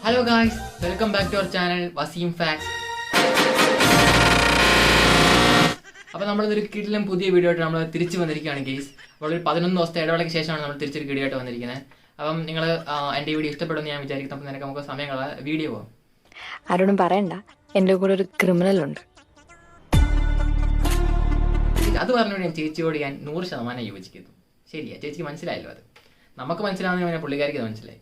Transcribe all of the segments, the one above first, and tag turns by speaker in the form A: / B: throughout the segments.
A: Hello guys, welcome back to our channel Waseem facts. അപ്പോൾ നമ്മളിതൊരു കിടിലം പുതിയ വീഡിയോ ആയിട്ട് നമ്മൾ തിരിച്ചു വന്നിരിക്കുകയാണ് ഗെയ്സ്. അപ്പോൾ ഒരു 11 ദിവസത്തെ ഇടവേളയ്ക്ക് ശേഷമാണ് നമ്മൾ തിരിച്ചൊരു വീഡിയോ ആയിട്ട് വന്നിരിക്കുന്നത്. അപ്പം നിങ്ങൾ എൻ്റെ വീഡിയോ ഇഷ്ടപ്പെടുമെന്ന് ഞാൻ വിചാരിക്കുന്നു. അപ്പം നിനക്ക് നമുക്ക് സമയമുള്ള വീഡിയോ പോകാം.
B: ആരോടും പറയണ്ട, എൻ്റെ കൂടെ ഒരു ക്രിമിനൽ ഉണ്ട്.
A: അത് പറഞ്ഞുകൊണ്ട് ഞാൻ ചേച്ചിയോട് ഞാൻ 100% യോജിക്കുന്നു. ശരിയാ, ചേച്ചിക്ക് മനസ്സിലായല്ലോ. അത് നമുക്ക് മനസ്സിലാവുന്ന പുള്ളിക്കാരിക്ക് മനസ്സിലായി.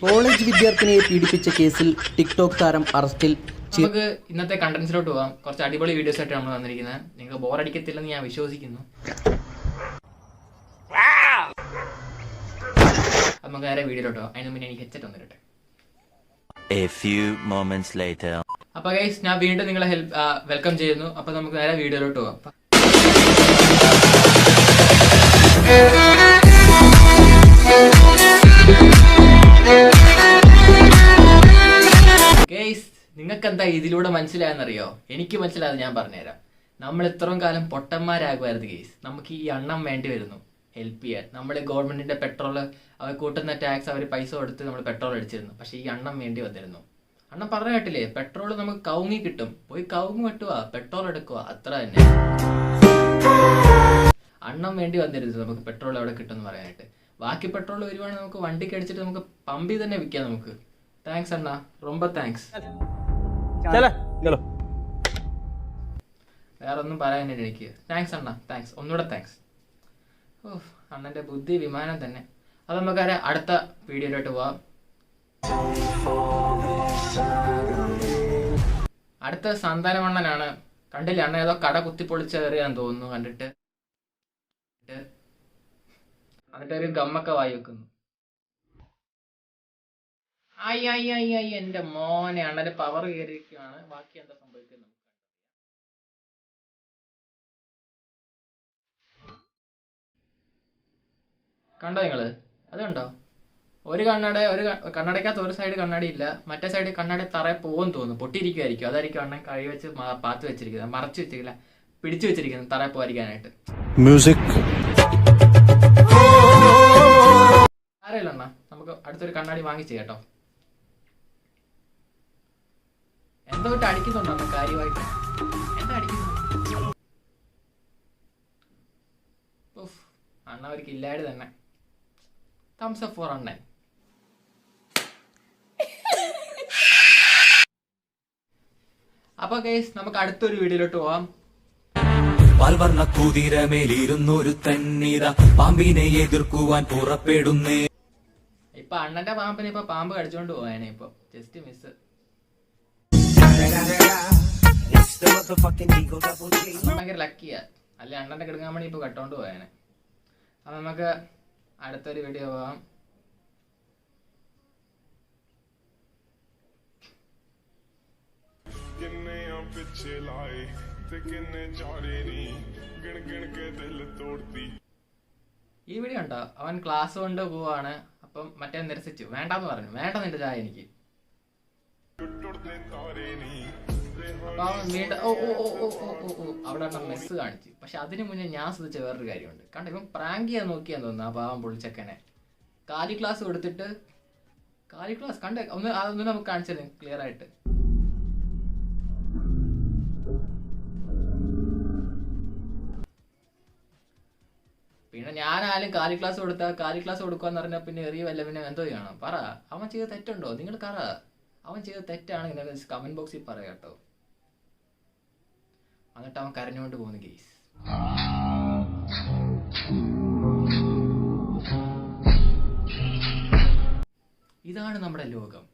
C: കോളേജ് വിദ്യാർത്ഥിനിയെ പീഡിപ്പിച്ച കേസിൽ ടിക്ടോക്ക് താരം അറസ്റ്റിൽ.
A: നമുക്ക് ഇന്നത്തെ കണ്ടന്റ്സിലോട്ട് പോകാം. കുറച്ച് അടിപൊളി വീഡിയോസ് ആയിട്ട് നമ്മൾ വന്നിരിക്കുന്നത്. നിങ്ങൾക്ക് ബോറടിക്കത്തില്ലെന്ന് ഞാൻ വിശ്വസിക്കുന്നു. നമുക്ക് നേരെ വീഡിയോയിലോട്ട് പോകാം. അതിന് മുന്നേ എനിക്ക് ഹെഡ്സെറ്റ് വന്നിട്ടെ. അപ്പൊ ഗൈസ്, ഞാൻ വീണ്ടും നിങ്ങളെ വെൽക്കം ചെയ്യുന്നു. അപ്പൊ നമുക്ക് നേരെ വീഡിയോയിലോട്ട് പോകാം. ഗൈസ്, നിങ്ങൾക്ക് എന്താ ഇതിലൂടെ മനസ്സിലായെന്നറിയോ? എനിക്ക് മനസ്സിലായത് ഞാൻ പറഞ്ഞുതരാം. നമ്മൾ ഇത്രയും കാലം പൊട്ടന്മാരാകുമായിരുന്നു ഗൈസ്. നമുക്ക് ഈ എണ്ണം വേണ്ടി വരുന്നു ഹെൽപ്പ് ചെയ്യാൻ. നമ്മൾ ഗവൺമെന്റിന്റെ പെട്രോള് അവർ കൂട്ടുന്ന ടാക്സ് അവർ പൈസ കൊടുത്ത് നമ്മൾ പെട്രോൾ അടിച്ചിരുന്നു. പക്ഷെ ഈ എണ്ണം വേണ്ടി വന്നിരുന്നു. അണ്ണം പറഞ്ഞു കേട്ടില്ലേ, പെട്രോൾ നമുക്ക് കവുങ്ങി കിട്ടും. പോയി കവുങ്ങ് വെട്ടുക, പെട്രോൾ എടുക്കുക, അത്ര തന്നെ. അണ്ണം വേണ്ടി വന്നിരുന്നു നമുക്ക് പെട്രോൾ എവിടെ കിട്ടുമെന്ന് പറയാനായിട്ട്. ബാക്കി പെട്രോൾ വരുവാണെങ്കിൽ നമുക്ക് വണ്ടിക്ക് അടിച്ചിട്ട് നമുക്ക് പമ്പിൽ തന്നെ വിൽക്കാം. നമുക്ക് താങ്ക്സ് അണ്ണ, ரொம்ப താങ്ക്സ്. വേറെ ഒന്നും പറയാനില്ല എനിക്ക്. താങ്ക്സ് അണ്ണ, താങ്ക്സ്, ഒന്നുകൂടെ താങ്ക്സ്. ഓ, അണ്ണന്റെ ബുദ്ധി വിമാനം തന്നെ. അത് നമുക്ക് അടുത്ത വീഡിയോയിലോട്ട് പോവാം. അടുത്ത സന്താനമണ്ണനാണ്. കണ്ടില്ല, അണ്ണ ഏതോ കട കുത്തിപ്പൊളിച്ചേറിയാന്ന് തോന്നുന്നു കണ്ടിട്ട്. എന്നിട്ട് ഒരു ഗമ്മൊക്കെ വായി വെക്കുന്നു. അയ്യ എന്റെ മോനെ, അണ്ണന്റെ പവർ കയറിയിരിക്കുകയാണ്. ബാക്കി എന്താ സംഭവിക്കുന്നത് കണ്ടോ നിങ്ങള്? അത് കണ്ടോ? ഒരു കണ്ണടയ്ക്കകത്ത് ഒരു സൈഡ് കണ്ണാടി ഇല്ല, മറ്റേ സൈഡ് കണ്ണാടി തറയെ പോകുമെന്ന് തോന്നുന്നു. പൊട്ടിയിരിക്കുമായിരിക്കും. അതായിരിക്കും അണ്ണൻ കഴി വെച്ച് പാത്ത് വെച്ചിരിക്കുന്നത്, മറച്ചു വെച്ചിരിക്കില്ല, പിടിച്ചു വെച്ചിരിക്കുന്നത് തറയെ പോകാതിരിക്കാനായിട്ട്. മ്യൂസിക് അറിയില്ല അണ്ണ, നമുക്ക് അടുത്തൊരു കണ്ണാടി വാങ്ങിച്ചു കേട്ടോ. എന്തോ ഇട്ട് അടിക്കുന്നുണ്ടോ അണ്ണ കാര്യമായിട്ട്? എന്താ അടിക്കുന്നു? അണ്ണ ഒരു കില്ലാടി തന്നെ. തംസ് അപ്പ് ഫോർ അണ്ണൻ. അപ്പൊ ഗൈസ്, നമുക്ക് അടുത്തൊരു വീഡിയോയിലോട്ട് പോവാം.
D: പാൽവർണ്ണ കുതിരമേലിരുന്നൊരു തന്നീത പാമ്പിനെ എതിർക്കുവാൻ പുറപ്പെടുന്നേ.
A: ഇപ്പൊ അണ്ണന്റെ പാമ്പിനെ ഇപ്പൊ പാമ്പ് കടിച്ചോണ്ട് പോവാനെ. ഇപ്പൊ ജസ്റ്റ് മിസ്. ഭയങ്കര ലക്കിയാ. അല്ലെ അണ്ണന്റെ കിടങ്ങാൻ വേണ്ടി ഇപ്പൊ കട്ടോണ്ട് പോയാനെ. അപ്പൊ നമുക്ക് അടുത്തൊരു വീഡിയോ പോവാം. ഈ വീഡിയോ ഉണ്ടോ? അവൻ ക്ലാസ് കൊണ്ട് പോവാണ്. അപ്പം മറ്റേ നിരസിച്ചു, വേണ്ടെന്ന് പറഞ്ഞു. വേണ്ട നിന്റെ ചായ എനിക്ക്. അപ്പൊ അവൻ വീണ്ടും അവിടെ മെസ്സ് കാണിച്ചു. പക്ഷെ അതിനു മുന്നേ ഞാൻ ശ്രദ്ധിച്ച വേറൊരു കാര്യമുണ്ട്. കണ്ട, ഇവൻ പ്രാങ്ക് ചെയ്യാൻ നോക്കിയാന്ന് തോന്നുന്നു ആ പാവം പൊളിച്ചക്കനെ. കാലി ക്ലാസ് കൊടുത്തിട്ട് കാലി ക്ലാസ് കണ്ടേ അതൊന്നും നമുക്ക് കാണിച്ചത് ക്ലിയർ ആയിട്ട്. പിന്നെ ഞാനായാലും കാലി ക്ലാസ് കൊടുക്കാന്ന് പറഞ്ഞാൽ പിന്നെ എറിയ വല്ല പിന്നെ എന്തോ ചെയ്യണം? പറ, അവൻ ചെയ്ത തെറ്റുണ്ടോ? നിങ്ങൾ പറ. അവൻ ചെയ്ത തെറ്റാണെങ്കിൽ കമന്റ് ബോക്സിൽ പറയാം കേട്ടോ. എന്നിട്ട് അവൻ കരഞ്ഞുകൊണ്ട് പോകുന്നു ഗെയ്സ്. ഇതാണ് നമ്മുടെ ലോകം.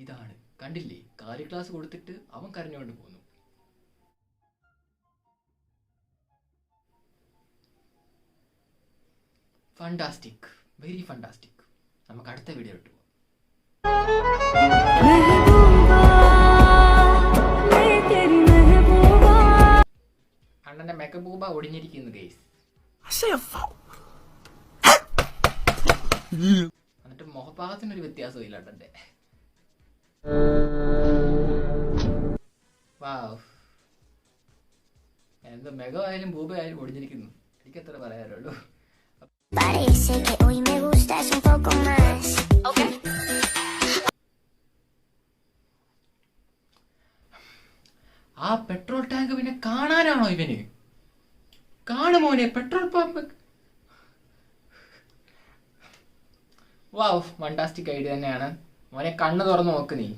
A: ഇതാണ്, കണ്ടില്ലേ? കാലി ക്ലാസ് കൊടുത്തിട്ട് അവൻ കരഞ്ഞുകൊണ്ട് പോകുന്നു. Fantastic, very fantastic. നമുക്ക് അടുത്ത വീഡിയോ ഇട്ടു. അണ്ണന്റെ മെഹബൂബ ഒടിഞ്ഞിരിക്കുന്നു ഗെയ്സ്. എന്നിട്ട് മുഖഭാഗത്തിനൊരു വ്യത്യാസവും ഇല്ല അണ്ണന്റെ. വാവ്, എന്ത് മെഗ ആയാലും ബൂബ ആയാലും ഒടിഞ്ഞിരിക്കുന്നു. എനിക്കെത്ര പറയാറുള്ളൂ.
E: Parece que hoy me gustas un poco más. Okay.
A: ആ പെട്രോൾ ടാങ്ക് പിന്നെ കാണാനാണോ ഇവന്? കാണുമോനെ പെട്രോൾ പമ്പ്. വാവ്, ഫണ്ടാസ്റ്റിക് ഐഡിയ തന്നെയാണ് മോനെ. കണ്ണ് തുറന്ന് നോക്ക് നീ.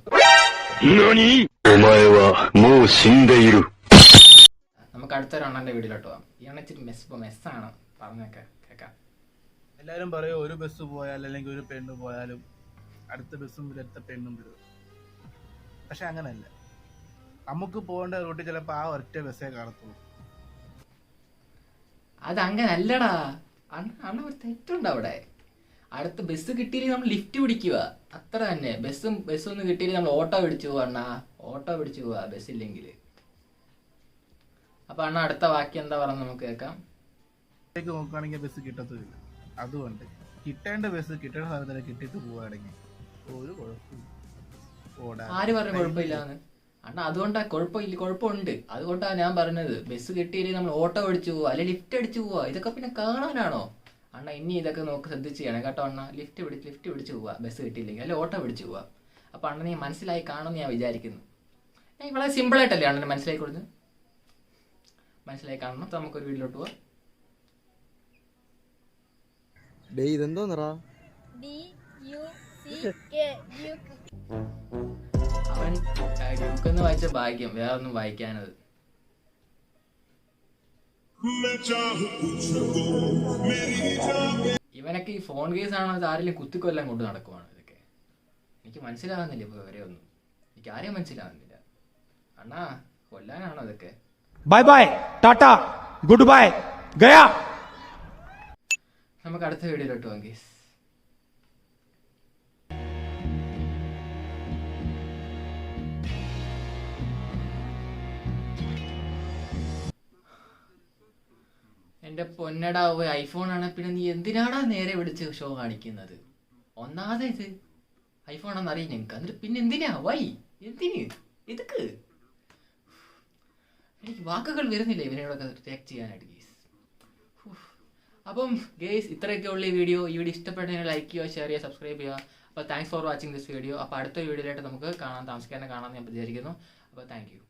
A: നമുക്ക് അടുത്തൊരു അണ്ണന്റെ വീട്ടിലോട്ട് പോവാം. ഈ അണ്ണ ഇച്ചിരി മെസ്സാണ് പറഞ്ഞൊക്കെ കേക്കാം.
E: എല്ലാവരും പറയും ഒരു ബസ് പോയാൽ അല്ലെങ്കിൽ ഒരു പെണ്ണ് പോയാലും അടുത്ത ബസ്സും വരും, അടുത്ത പെണ്ണും വരും. പക്ഷെ അങ്ങനല്ല. നമുക്ക് പോകേണ്ട റൂട്ടിൽ ചിലപ്പോൾ ആ ഒറ്റ ബസ്സേ കാണത്തുള്ളൂ.
A: അതങ്ങനല്ലടാ അണ്ണ, ഒരു തെറ്റുണ്ട് അവിടെ. അടുത്ത ബസ് കിട്ടിയില്ലെങ്കിൽ നമ്മൾ ലിഫ്റ്റ് പിടിക്കുക, അത്ര തന്നെ. ബസ്സൊന്നും കിട്ടിയില്ലെങ്കിൽ നമ്മൾ ഓട്ടോ പിടിച്ചു പോവാ അണ്ണാ. ഓട്ടോ പിടിച്ചു പോവാ ബസ്സില്ലെങ്കിൽ. അപ്പൊ അണ്ണ അടുത്ത വാക്യം എന്താ പറഞ്ഞ നമുക്ക് കേൾക്കാം.
E: നോക്കുകയാണെങ്കിൽ ബസ് കിട്ടത്തുമില്ല. അതുകൊണ്ട് കിട്ടേണ്ട ബസ് കിട്ടേണ്ട സ്ഥലത്തിന് കിട്ടിയിട്ട് പോവുകയാണെങ്കിൽ ഒരു കുഴപ്പമില്ല.
A: ആര് പറഞ്ഞു കുഴപ്പമില്ലാന്ന്? അണ്ണാ അതുകൊണ്ടാ കുഴപ്പമുണ്ട്. അതുകൊണ്ടാണ് ഞാൻ പറഞ്ഞത് ബസ് കിട്ടിയില്ലെങ്കിൽ നമ്മൾ ഓട്ടോ പിടിച്ചു പോവാ, അല്ലെ ലിഫ്റ്റ് അടിച്ചു പോവാ. ഇതൊക്കെ പിന്നെ കാണാനാണോ അണ്ണ? ഇനി ഇതൊക്കെ നോക്ക്, ശ്രദ്ധിച്ച് ചെയ്യണം കേട്ടോ അണ്ണ. ലിഫ്റ്റ് പിടിച്ച് പോവാ ബസ് കിട്ടിയില്ലെങ്കിൽ, അല്ലെ ഓട്ടോ പിടിച്ചു പോവാ. അപ്പൊ അണ്ണ നീ മനസ്സിലായി കാണുമെന്ന് ഞാൻ വിചാരിക്കുന്നു. ഞാൻ വളരെ സിമ്പിളായിട്ടല്ലേ അണ്ണന് മനസ്സിലാക്കി കൊടുത്ത്. മനസ്സിലായി കാണണം. നമുക്കൊരു വീട്ടിലോട്ട് പോവാം.
C: ഇതെന്തോന്നറാ?
A: അവൻ ഡ്യൂക്കെന്ന് വായിച്ച ഭാഗ്യം, വേറെ ഒന്നും വായിക്കാനത്. ഇവനൊക്കെ ഈ ഫോൺ കേസ് ആണോ അത് ആരെങ്കിലും കുത്തിക്കൊല്ലാൻ കൊണ്ട് നടക്കുവാണ് ഇതൊക്കെ? എനിക്ക് മനസ്സിലാവുന്നില്ല ഇപ്പൊ വരെ ഒന്നും. എനിക്ക് ആരെയും മനസ്സിലാവുന്നില്ല. അണ്ണാ കൊല്ലാനാണോ ഇതൊക്കെ?
F: Bye bye, tata, good bye, ഗയാ.
A: നമുക്ക് അടുത്ത വീഡിയോയിലോട്ട് പോകാം ഗൈസ്. എന്റെ പൊന്നടാ, ഐഫോൺ ആണ്. പിന്നെ നീ എന്തിനാടാ നേരെ വിളിച്ച് ഷോ കാണിക്കുന്നത്? ഒന്നാമത് ഇത് ഐഫോൺ ആണെന്ന് അറിയാം ഞങ്ങൾക്ക്. എന്നിട്ട് പിന്നെ എന്തിനാ? എന്തിന്? ഇതൊക്കെ എനിക്ക് വാക്കുകൾ വരുന്നില്ല ഇവനോടൊക്കെ റിയാക്ട് ചെയ്യാനായിട്ട് ഗേസ്. അപ്പം ഗേസ് ഇത്രയൊക്കെ ഉള്ള ഈ വീഡിയോ ഇഷ്ടപ്പെട്ടെങ്കിൽ ലൈക്ക് ചെയ്യുക, ഷെയർ ചെയ്യുക, സബ്സ്ക്രൈബ് ചെയ്യുക. അപ്പോൾ thanks for watching this video. അപ്പോൾ അടുത്ത വീഡിയോയിലായിട്ട് നമുക്ക് കാണാൻ താമസിക്കാതെ കാണാമെന്ന് ഞാൻ വിചാരിക്കുന്നു. അപ്പോൾ താങ്ക് യു.